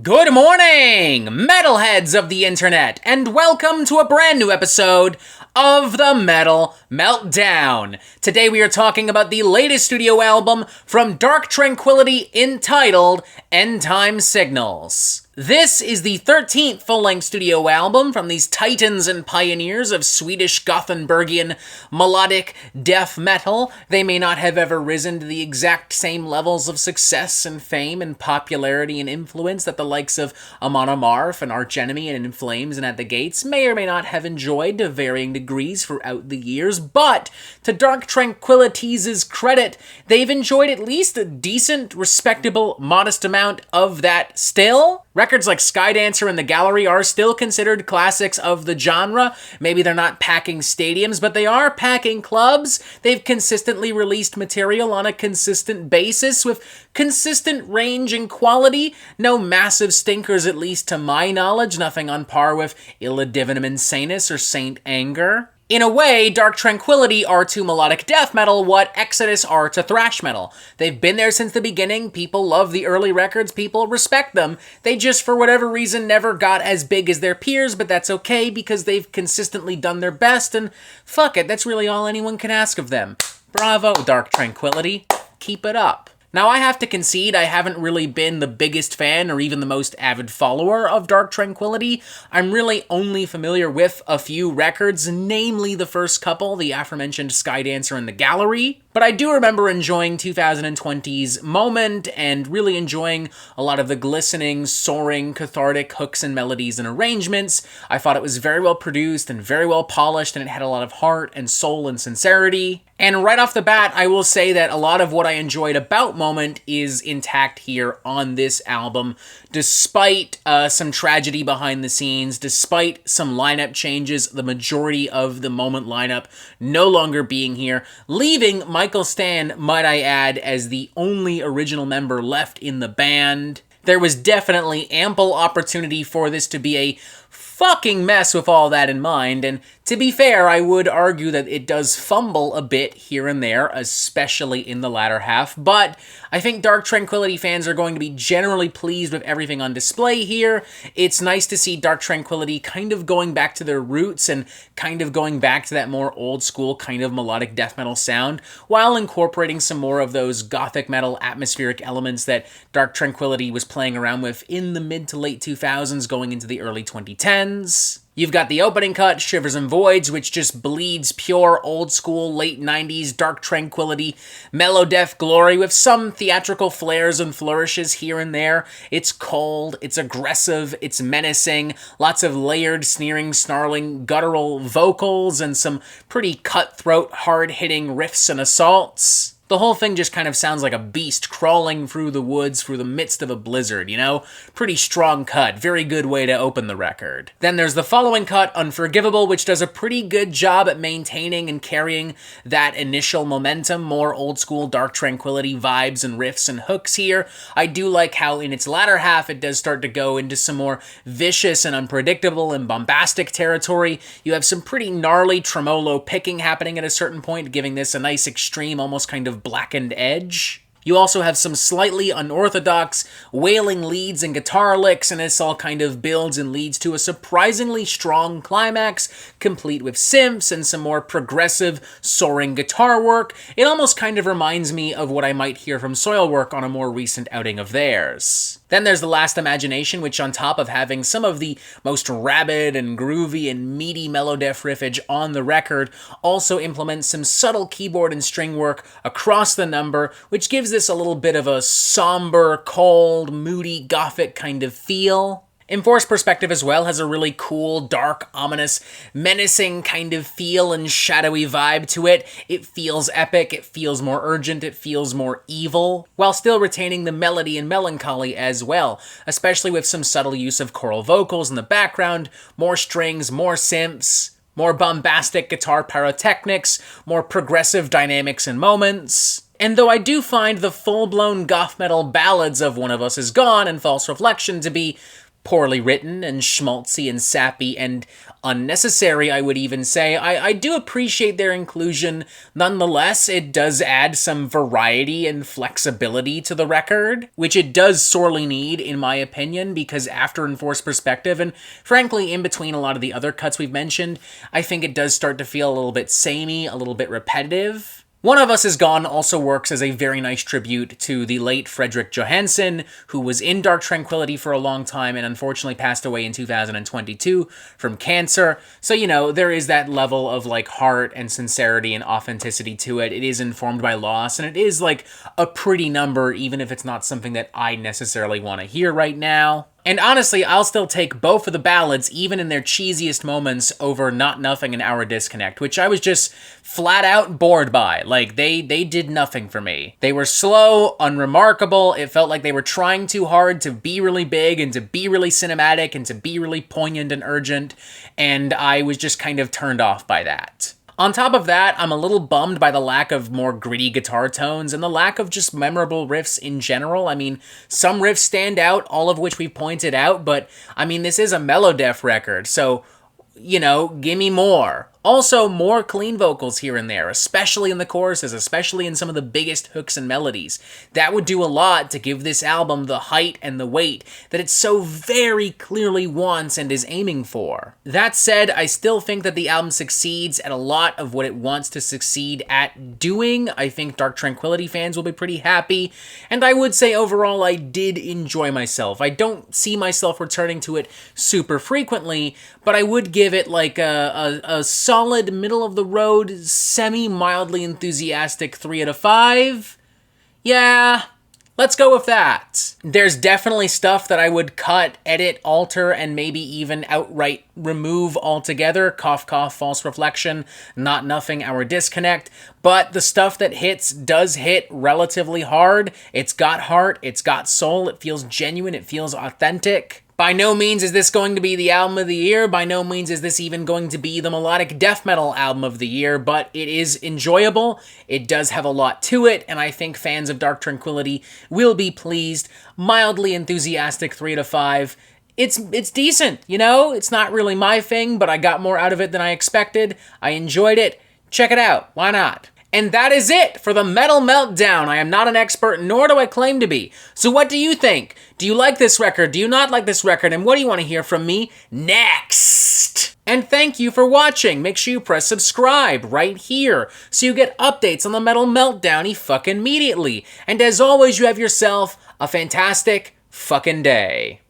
Good morning, metalheads of the internet, and welcome to a brand new episode of the Metal Meltdown. Today we are talking about the latest studio album from Dark Tranquility entitled Endtime Signals. This is the 13th full-length studio album from these titans and pioneers of Swedish Gothenburgian melodic death metal. They may not have ever risen to the exact same levels of success and fame and popularity and influence that the likes of Amon Amarth and Arch Enemy and In Flames and At the Gates may or may not have enjoyed to varying degrees throughout the years, but to Dark Tranquility's credit, they've enjoyed at least a decent, respectable, modest amount of that still. Records like Skydancer and The Gallery are still considered classics of the genre. Maybe they're not packing stadiums, but they are packing clubs. They've consistently released material on a consistent basis with consistent range and quality. No massive stinkers, at least to my knowledge. Nothing on par with Illa Divinum Insanus or Saint Anger. In a way, Dark Tranquility are to melodic death metal what Exodus are to thrash metal. They've been there since the beginning, people love the early records, people respect them. They just, for whatever reason, never got as big as their peers, but that's okay because they've consistently done their best, and fuck it, that's really all anyone can ask of them. Bravo, Dark Tranquility. Keep it up. Now, I have to concede, I haven't really been the biggest fan or even the most avid follower of Dark Tranquility. I'm really only familiar with a few records, namely the first couple, the aforementioned Skydancer and The Gallery. But I do remember enjoying 2020's Moment and really enjoying a lot of the glistening, soaring, cathartic hooks and melodies and arrangements. I thought it was very well produced and very well polished, and it had a lot of heart and soul and sincerity. And right off the bat, I will say that a lot of what I enjoyed about Moment is intact here on this album, despite some tragedy behind the scenes, despite some lineup changes, the majority of the Moment lineup no longer being here, leaving Michael Stan, might I add, as the only original member left in the band. There was definitely ample opportunity for this to be a fucking mess with all that in mind, and to be fair, I would argue that it does fumble a bit here and there, especially in the latter half, but I think Dark Tranquility fans are going to be generally pleased with everything on display here. It's nice to see Dark Tranquility kind of going back to their roots and kind of going back to that more old school kind of melodic death metal sound, while incorporating some more of those gothic metal atmospheric elements that Dark Tranquility was playing around with in the mid to late 2000s going into the early 2010s. You've got the opening cut, Shivers and Voids, which just bleeds pure old-school, late 90s Dark Tranquility, melo-death glory with some theatrical flares and flourishes here and there. It's cold, it's aggressive, it's menacing, lots of layered, sneering, snarling, guttural vocals, and some pretty cutthroat, hard-hitting riffs and assaults. The whole thing just kind of sounds like a beast crawling through the woods through the midst of a blizzard, you know? Pretty strong cut, very good way to open the record. Then there's the following cut, Unforgivable, which does a pretty good job at maintaining and carrying that initial momentum, more old school Dark Tranquility vibes and riffs and hooks here. I do like how in its latter half it does start to go into some more vicious and unpredictable and bombastic territory. You have some pretty gnarly tremolo picking happening at a certain point, giving this a nice extreme, almost kind of blackened edge. You also have some slightly unorthodox wailing leads and guitar licks, and this all kind of builds and leads to a surprisingly strong climax, complete with synths and some more progressive, soaring guitar work. It almost kind of reminds me of what I might hear from Soilwork on a more recent outing of theirs. Then there's The Last Imagination, which on top of having some of the most rabid and groovy and meaty melo-death riffage on the record, also implements some subtle keyboard and string work across the number, which gives this a little bit of a somber, cold, moody, gothic kind of feel. Enforced Perspective as well has a really cool, dark, ominous, menacing kind of feel and shadowy vibe to it. It feels epic, it feels more urgent, it feels more evil, while still retaining the melody and melancholy as well, especially with some subtle use of choral vocals in the background, more strings, more synths, more bombastic guitar pyrotechnics, more progressive dynamics and moments. And though I do find the full-blown goth metal ballads of One of Us Is Gone and False Reflection to be poorly written and schmaltzy and sappy and unnecessary, I would even say. I do appreciate their inclusion. Nonetheless, it does add some variety and flexibility to the record, which it does sorely need, in my opinion, because after Enforced Perspective, and frankly, in between a lot of the other cuts we've mentioned, I think it does start to feel a little bit samey, a little bit repetitive. One of Us Is Gone also works as a very nice tribute to the late Fredrik Johansson, who was in Dark Tranquility for a long time and unfortunately passed away in 2022 from cancer. So, you know, there is that level of, like, heart and sincerity and authenticity to it. It is informed by loss, and it is, like, a pretty number, even if it's not something that I necessarily want to hear right now. And honestly, I'll still take both of the ballads, even in their cheesiest moments, over Not Nothing and Our Disconnect, which I was just flat out bored by. Like, they did nothing for me. They were slow, unremarkable, it felt like they were trying too hard to be really big and to be really cinematic and to be really poignant and urgent, and I was just kind of turned off by that. On top of that, I'm a little bummed by the lack of more gritty guitar tones and the lack of just memorable riffs in general. I mean, some riffs stand out, all of which we've pointed out, but I mean, this is a melo-death record, so, you know, gimme more. Also, more clean vocals here and there, especially in the choruses, especially in some of the biggest hooks and melodies. That would do a lot to give this album the height and the weight that it so very clearly wants and is aiming for. That said, I still think that the album succeeds at a lot of what it wants to succeed at doing. I think Dark Tranquility fans will be pretty happy, and I would say overall I did enjoy myself. I don't see myself returning to it super frequently, but I would give it like a solid middle-of-the-road, semi-mildly enthusiastic 3 out of 5. Yeah, let's go with that. There's definitely stuff that I would cut, edit, alter, and maybe even outright remove altogether. Cough, cough, False Reflection, Not Nothing, Our Disconnect. But the stuff that hits does hit relatively hard. It's got heart, it's got soul, it feels genuine, it feels authentic. By no means is this going to be the album of the year, by no means is this even going to be the melodic death metal album of the year, but it is enjoyable, it does have a lot to it, and I think fans of Dark Tranquility will be pleased. Mildly enthusiastic 3 out of 5. It's decent, you know? It's not really my thing, but I got more out of it than I expected. I enjoyed it. Check it out. Why not? And that is it for the Metal Meltdown. I am not an expert, nor do I claim to be. So what do you think? Do you like this record? Do you not like this record? And what do you want to hear from me next? And thank you for watching. Make sure you press subscribe right here so you get updates on the Metal Meltdown fucking immediately. And as always, you have yourself a fantastic fucking day.